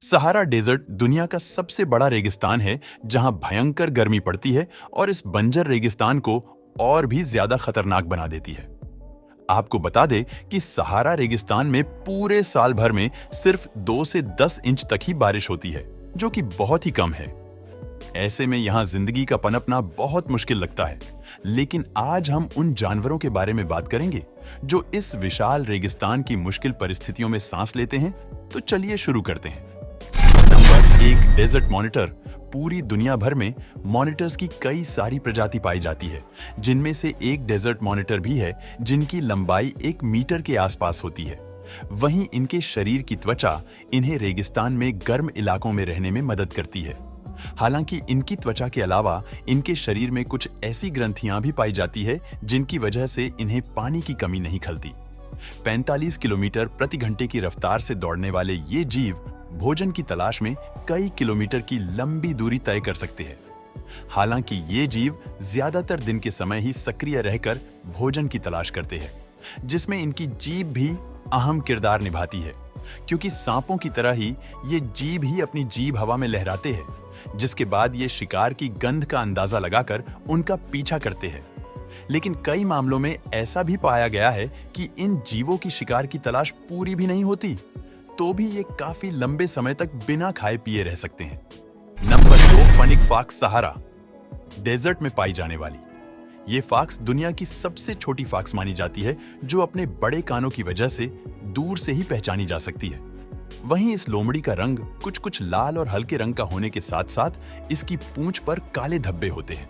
Sahara desert दुनिया का सबसे बड़ा रेगिस्तान है जहां भयंकर गर्मी पड़ती है और इस बंजर रेगिस्तान को और भी ज्यादा खतरनाक बना देती है। आपको बता दें कि सहारा रेगिस्तान में पूरे साल भर में सिर्फ 2 से 10 इंच तक ही बारिश होती है, जो कि बहुत ही कम है। ऐसे में यहां जिंदगी का पनपना बहुत मुश्किल लगता है। लेकिन आज हम उन जानवरों के बारे में बात करेंगे जो इस विशाल रेगिस्तान की मुश्किल परिस्थितियों में सांस लेते हैं। तो चलिए शुरू करते हैं। Number 1, desert monitor. पूरी दुनिया भर में मॉनिटर्स की कई सारी प्रजाति पाई जाती है, जिनमें से एक डेजर्ट मॉनिटर भी है जिनकी लंबाई 1 मीटर के आसपास होती है। वहीं इनके शरीर की त्वचा इन्हें रेगिस्तान में गर्म इलाकों में रहने में मदद करती है। हालांकि इनकी त्वचा के अलावा इनके शरीर में कुछ ऐसी ग्रंथियां भी पाई जाती है जिनकी वजह से इन्हें पानी की कमी नहीं खलती। 45 किलोमीटर प्रति घंटे की रफ्तार से दौड़ने वाले ये जीव भोजन की तलाश में कई किलोमीटर की लंबी दूरी तय कर सकते हैं। हालांकि ये जीव ज्यादातर दिन के समय ही सक्रिय रहकर भोजन की तलाश करते हैं, जिसमें इनकी जीभ भी अहम किरदार निभाती है, क्योंकि सांपों की तरह ही ये जीभ ही अपनी जीभ हवा में लहराते हैं, जिसके बाद ये शिकार की गंध का अंदाजा लगाकर उनका पीछा करते हैं। लेकिन कई मामलों में ऐसा भी पाया गया है कि इन जीवों की शिकार की तलाश पूरी भी नहीं होती, तो भी ये काफी लंबे समय तक बिना खाए पिए रह सकते हैं। नंबर 2, फनिक फॉक्स सहारा। डेजर्ट में पाई जाने वाली ये फॉक्स दुनिया की सबसे छोटी फॉक्स मानी जाती है, जो अपने बड़े कानों की वजह से दूर से ही पहचानी जा सकती है। वहीं इस लोमड़ी का रंग कुछ कुछ लाल और हल्के रंग का होने के साथ साथ इसकी पूंछ पर काले धब्बे होते हैं।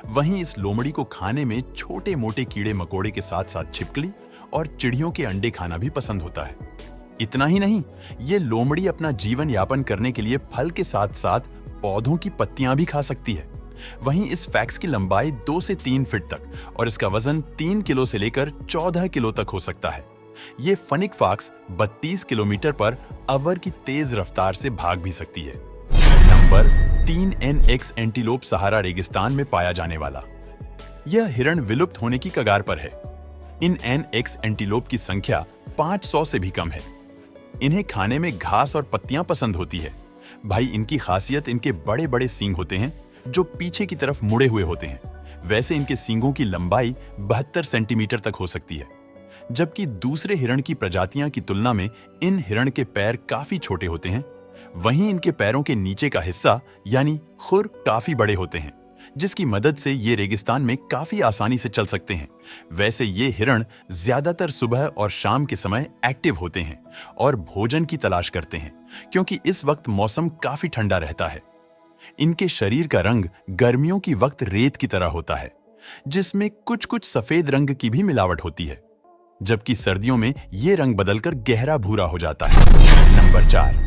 वहीं इस लोमड़ी को खाने में छोटे मोटे कीड़े मकोड़े के साथ साथ छिपकली और चिड़ियों के अंडे खाना भी पसंद होता है। इतना ही नहीं, ये लोमड़ी अपना जीवन यापन करने के लिए फल के साथ साथ पौधों की पत्तियां भी खा सकती है। वहीं इस फैक्स की लंबाई 2 से 3 फीट तक और इसका वजन 3 किलो से लेकर 14 किलो तक हो सकता है। ये फनिक फॉक्स 32 किलोमीटर पर अवर की तेज रफ्तार से भाग भी सकती है। नंबर 3, एनएक्स एंटीलोप सहारा रेगिस्तान में पाया जाने वाला यह हिरण विलुप्त होने की कगार पर है। इन एनएक्स एंटीलोप की संख्या 500 से भी कम है। इन्हें खाने में घास और पत्तियां पसंद होती है। भाई, इनकी खासियत इनके बड़े बड़े सींग होते हैं जो पीछे की तरफ मुड़े हुए होते हैं। वैसे इनके सींगों की लंबाई 72 सेंटीमीटर तक हो सकती है, जबकि दूसरे हिरण की प्रजातियां की तुलना में इन हिरण के पैर काफी छोटे होते हैं। वहीं इनके पैरों के नीचे का हिस्सा यानी खुर काफी बड़े होते हैं, जिसकी मदद से ये रेगिस्तान में काफी आसानी से चल सकते हैं। वैसे ये हिरण ज्यादातर सुबह और शाम के समय एक्टिव होते हैं और भोजन की तलाश करते हैं, क्योंकि इस वक्त मौसम काफी ठंडा रहता है। इनके शरीर का रंग गर्मियों की वक्त रेत की तरह होता है, जिसमें कुछ कुछ सफेद रंग की भी मिलावट होती है, जबकि सर्दियों में ये रंग बदलकर गहरा भूरा हो जाता है। नंबर 4,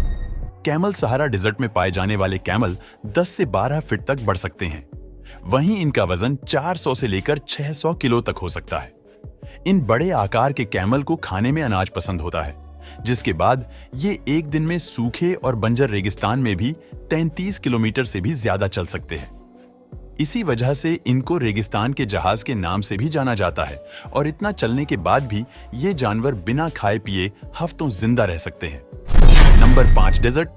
कैमल सहारा डेजर्ट में पाए जाने वाले कैमल 10 से 12 फीट तक बढ़ सकते हैं। वहीं इनका वजन 400 से लेकर 600 किलो तक हो सकता है। इन बड़े आकार के कैमल को खाने में अनाज पसंद होता है, जिसके बाद ये एक दिन में सूखे और बंजर रेगिस्तान में भी 33 किलोमीटर से भी ज्यादा चल सकते हैं। इसी वजह से इनको रेगिस्तान के जहाज के नाम से भी जाना जाता है और इतना चलने के बाद भी ये जानवर बिना खाए पिए हफ्तों जिंदा रह सकते हैं। Number 5, desert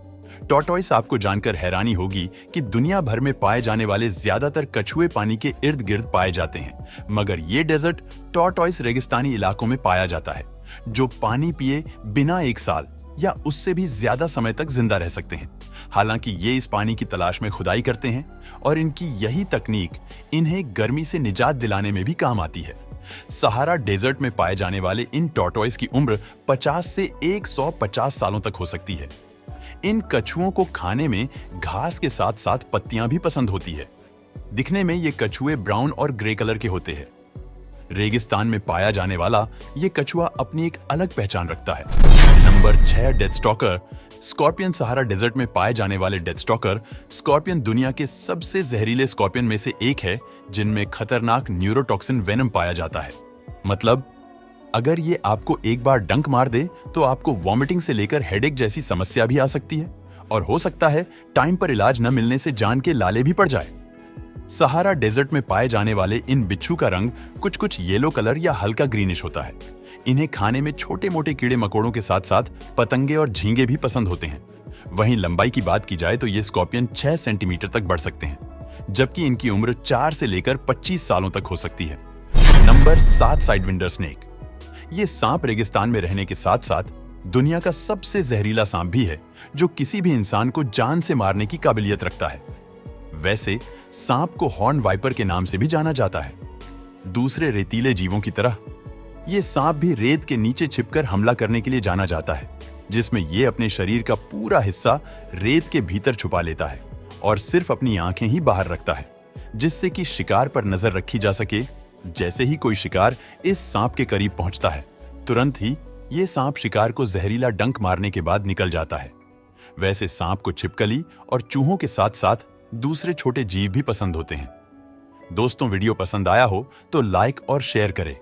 tortoise. आपको जानकर हैरानी होगी कि दुनिया भर में पाए जाने वाले ज्यादातर कछुए पानी के इर्द गिर्द पाए जाते हैं, मगर ये डेजर्ट टॉर्टॉइस रेगिस्तानी इलाकों में पाया जाता है, जो पानी पिए बिना 1 साल या उससे भी ज्यादा समय तक जिंदा रह सकते हैं। हालांकि ये इस पानी की तलाश में खुदाई करते हैं और इनकी यही तकनीक इन्हें गर्मी से निजात दिलाने में भी काम आती है। सहारा डेजर्ट में पाए जाने वाले इन टॉर्टॉइस की उम्र 50 से 150 सालों तक हो सकती है। इन कछुओं को खाने में घास के साथ साथ पत्तियां भी पसंद होती है। दिखने में ये कछुए ब्राउन और ग्रे कलर के होते हैं। रेगिस्तान में पाया जाने वाला ये कछुआ अपनी एक अलग पहचान रखता है। Number 6, death stalker. Scorpion Sahara desert में पाए जाने वाले डेथ स्टॉकर स्कॉर्पियन दुनिया के सबसे जहरीले स्कॉर्पियन में से एक है, जिनमें खतरनाक न्यूरोटॉक्सिन वेनम पाया जाता है। मतलब अगर ये आपको एक बार डंक मार दे तो आपको वॉमिटिंग से लेकर हेडेक जैसी समस्या भी आ सकती है और हो सकता है टाइम पर इलाज न मिलने से जान के लाले भी पड़ जाए। सहारा डेजर्ट में पाए जाने वाले इन बिच्छू का रंग कुछ कुछ येलो कलर या हल्का ग्रीनिश होता है। इन्हें खाने में छोटे मोटे कीड़े मकोड़ों के साथ साथ पतंगे और झींगे भी पसंद होते हैं। वहीं लंबाई की बात की जाए तो ये स्कॉर्पियन 6 सेंटीमीटर तक बढ़ सकते हैं, जबकि इनकी उम्र 4 से लेकर 25 सालों तक हो सकती है। Number 7, Sidewinder snake. ये सांप रेगिस्तान में रहने के साथ साथ दुनिया का सबसे जहरीला सांप भी है, जो किसी भी इंसान को जान से मारने की काबिलियत रखता है। वैसे सांप को हॉर्न वाइपर के नाम से भी जाना जाता है। दूसरे रेतीले जीवों की तरह ये सांप भी रेत के नीचे छिपकर हमला करने के लिए जाना जाता है, जिसमें ये अपने शरीर का पूरा हिस्सा रेत के भीतर छुपा लेता है और सिर्फ अपनी आंखें ही बाहर रखता है, जिससे कि शिकार पर नजर रखी जा सके। जैसे ही कोई शिकार इस सांप के करीब पहुंचता है, तुरंत ही ये सांप शिकार को जहरीला डंक मारने के बाद निकल जाता है। वैसे सांप को छिपकली और चूहों के साथ साथ दूसरे छोटे जीव भी पसंद होते हैं। दोस्तों, वीडियो पसंद आया हो तो लाइक और शेयर करें।